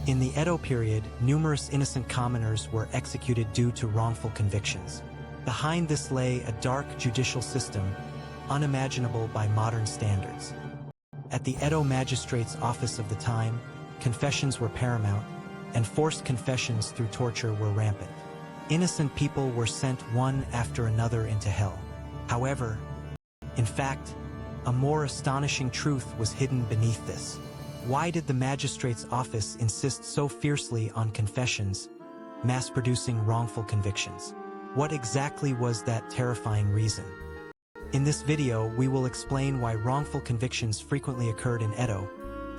In the Edo period, numerous innocent commoners were executed due to wrongful convictions. Behind this lay a dark judicial system, unimaginable by modern standards. At the Edo Magistrate's office of the time, confessions were paramount, and forced confessions through torture were rampant. Innocent people were sent one after another into hell. However, in fact, a more astonishing truth was hidden beneath this. Why did the magistrate's office insist so fiercely on confessions, mass-producing wrongful convictions? What exactly was that terrifying reason? In this video, we will explain why wrongful convictions frequently occurred in Edo,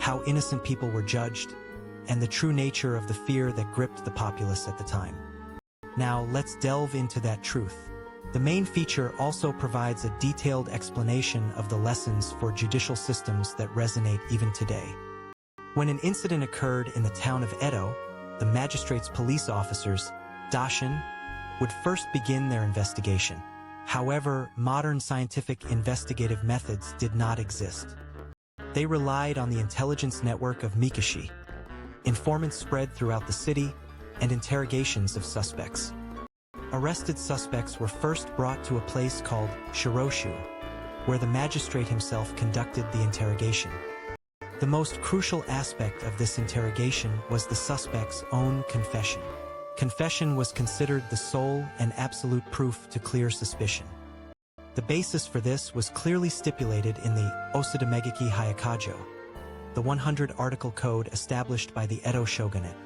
how innocent people were judged, and the true nature of the fear that gripped the populace at the time. Now, let's delve into that truth. The main feature also provides a detailed explanation of the lessons for judicial systems that resonate even today. When an incident occurred in the town of Edo, the magistrate's police officers, Dashin, would first begin their investigation. However, modern scientific investigative methods did not exist. They relied on the intelligence network of Mikashi. Informants spread throughout the city, and interrogations of suspects. Arrested suspects were first brought to a place called Shiroshu, where the magistrate himself conducted the interrogation. The most crucial aspect of this interrogation was the suspect's own confession. Confession was considered the sole and absolute proof to clear suspicion. The basis for this was clearly stipulated in the Osadamegeki Hayakajo, the 100-article code established by the Edo shogunate.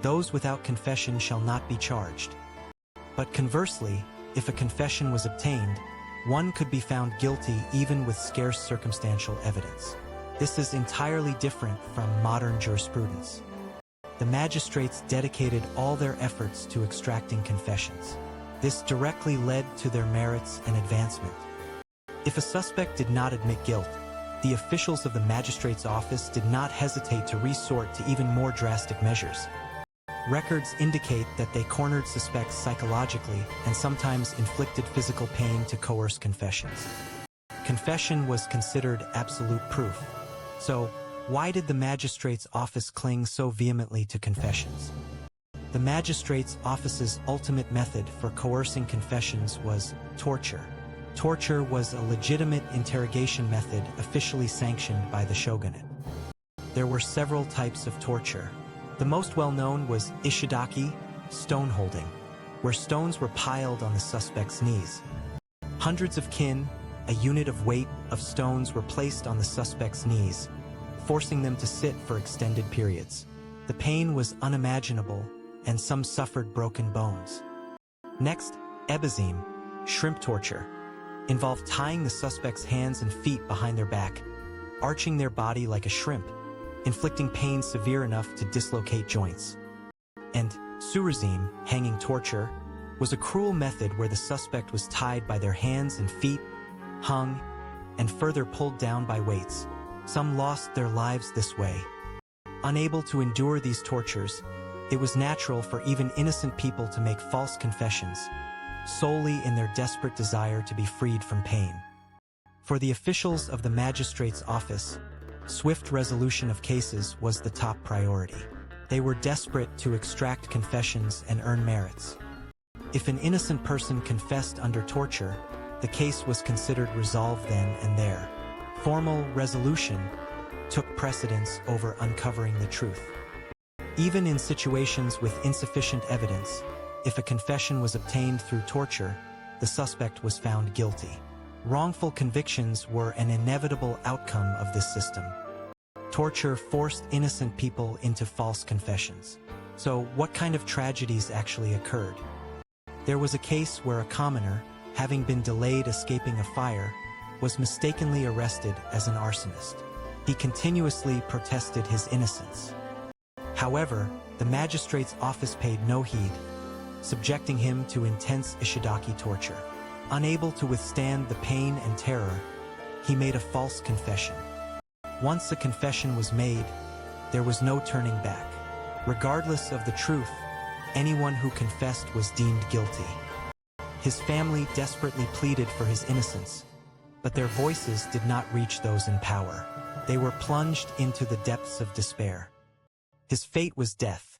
Those without confession shall not be charged. But conversely, if a confession was obtained, one could be found guilty even with scarce circumstantial evidence. This is entirely different from modern jurisprudence. The magistrates dedicated all their efforts to extracting confessions. This directly led to their merits and advancement. If a suspect did not admit guilt, the officials of the magistrate's office did not hesitate to resort to even more drastic measures. Records indicate that they cornered suspects psychologically and sometimes inflicted physical pain to coerce confessions. Confession was considered absolute proof. So, why did the magistrate's office cling so vehemently to confessions? The magistrate's office's ultimate method for coercing confessions was torture. Torture was a legitimate interrogation method officially sanctioned by the shogunate. There were several types of torture. The most well-known was ishidaki, stone-holding, where stones were piled on the suspect's knees. Hundreds of kin, a unit of weight of stones, were placed on the suspect's knees, forcing them to sit for extended periods. The pain was unimaginable, and some suffered broken bones. Next, ebizime, shrimp torture, involved tying the suspect's hands and feet behind their back, arching their body like a shrimp, inflicting pain severe enough to dislocate joints. And surazime, hanging torture, was a cruel method where the suspect was tied by their hands and feet, hung, and further pulled down by weights. Some lost their lives this way. Unable to endure these tortures, it was natural for even innocent people to make false confessions, solely in their desperate desire to be freed from pain. For the officials of the magistrate's office, swift resolution of cases was the top priority. They were desperate to extract confessions and earn merits. If an innocent person confessed under torture, the case was considered resolved then and there. Formal resolution took precedence over uncovering the truth. Even in situations with insufficient evidence, if a confession was obtained through torture, the suspect was found guilty. Wrongful convictions were an inevitable outcome of this system. Torture forced innocent people into false confessions. So, what kind of tragedies actually occurred? There was a case where a commoner, having been delayed escaping a fire, was mistakenly arrested as an arsonist. He continuously protested his innocence. However, the magistrate's office paid no heed, subjecting him to intense ishidaki torture. Unable to withstand the pain and terror, he made a false confession. Once a confession was made, there was no turning back. Regardless of the truth, anyone who confessed was deemed guilty. His family desperately pleaded for his innocence, but their voices did not reach those in power. They were plunged into the depths of despair. His fate was death.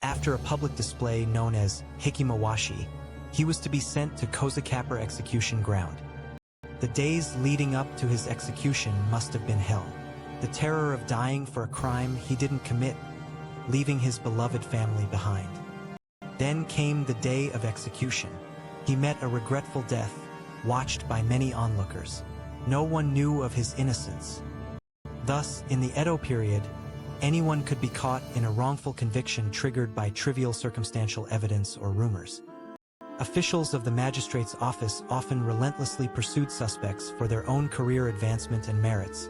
After a public display known as Hikimawashi, he was to be sent to Kozakapper execution ground. The days leading up to his execution must have been hell. The terror of dying for a crime he didn't commit, leaving his beloved family behind. Then came the day of execution. He met a regretful death, watched by many onlookers. No one knew of his innocence. Thus, in the Edo period, anyone could be caught in a wrongful conviction triggered by trivial circumstantial evidence or rumors. Officials of the magistrate's office often relentlessly pursued suspects for their own career advancement and merits,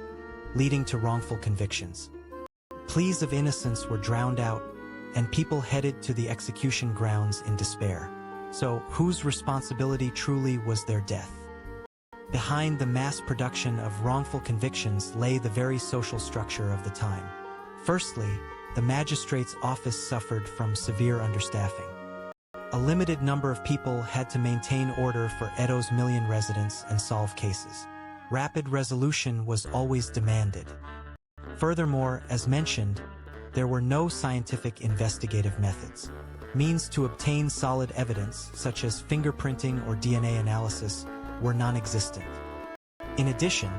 leading to wrongful convictions. Pleas of innocence were drowned out, and people headed to the execution grounds in despair. So, whose responsibility truly was their death? Behind the mass production of wrongful convictions lay the very social structure of the time. Firstly, the magistrate's office suffered from severe understaffing. A limited number of people had to maintain order for Edo's million residents and solve cases. Rapid resolution was always demanded. Furthermore, as mentioned, there were no scientific investigative methods. Means to obtain solid evidence, such as fingerprinting or DNA analysis, were non-existent. In addition,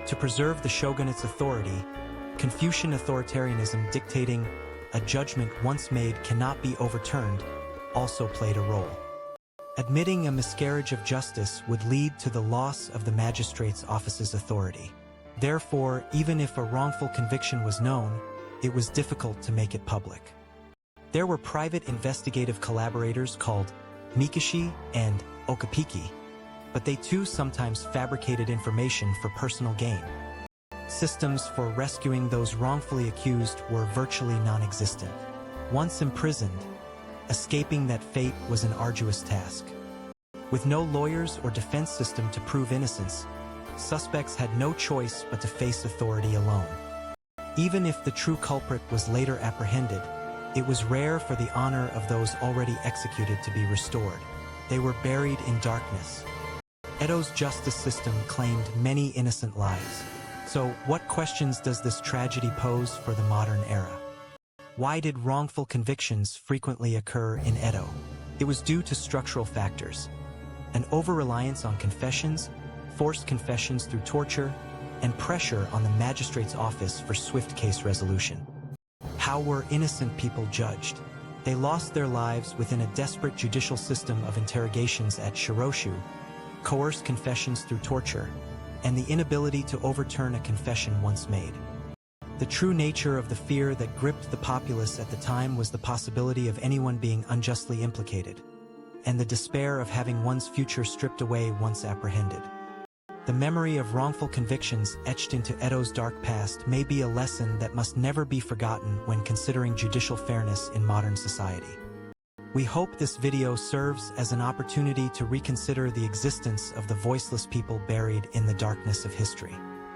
to preserve the shogunate's authority, Confucian authoritarianism dictating a judgment once made cannot be overturned also played a role. Admitting a miscarriage of justice would lead to the loss of the magistrate's office's authority. Therefore, even if a wrongful conviction was known, it was difficult to make it public. There were private investigative collaborators called Mikishi and Okapiki, but they too sometimes fabricated information for personal gain. Systems for rescuing those wrongfully accused were virtually non-existent. Once imprisoned, escaping that fate was an arduous task. With no lawyers or defense system to prove innocence, suspects had no choice but to face authority alone. Even if the true culprit was later apprehended, it was rare for the honor of those already executed to be restored. They were buried in darkness. Edo's justice system claimed many innocent lives. So, what questions does this tragedy pose for the modern era? Why did wrongful convictions frequently occur in Edo? It was due to structural factors: an over-reliance on confessions, forced confessions through torture, and pressure on the magistrate's office for swift case resolution. How were innocent people judged? They lost their lives within a desperate judicial system of interrogations at shiroshu, coerced confessions through torture, and the inability to overturn a confession once made. The true nature of the fear that gripped the populace at the time was the possibility of anyone being unjustly implicated, and the despair of having one's future stripped away once apprehended. The memory of wrongful convictions etched into Edo's dark past may be a lesson that must never be forgotten when considering judicial fairness in modern society. We hope this video serves as an opportunity to reconsider the existence of the voiceless people buried in the darkness of history.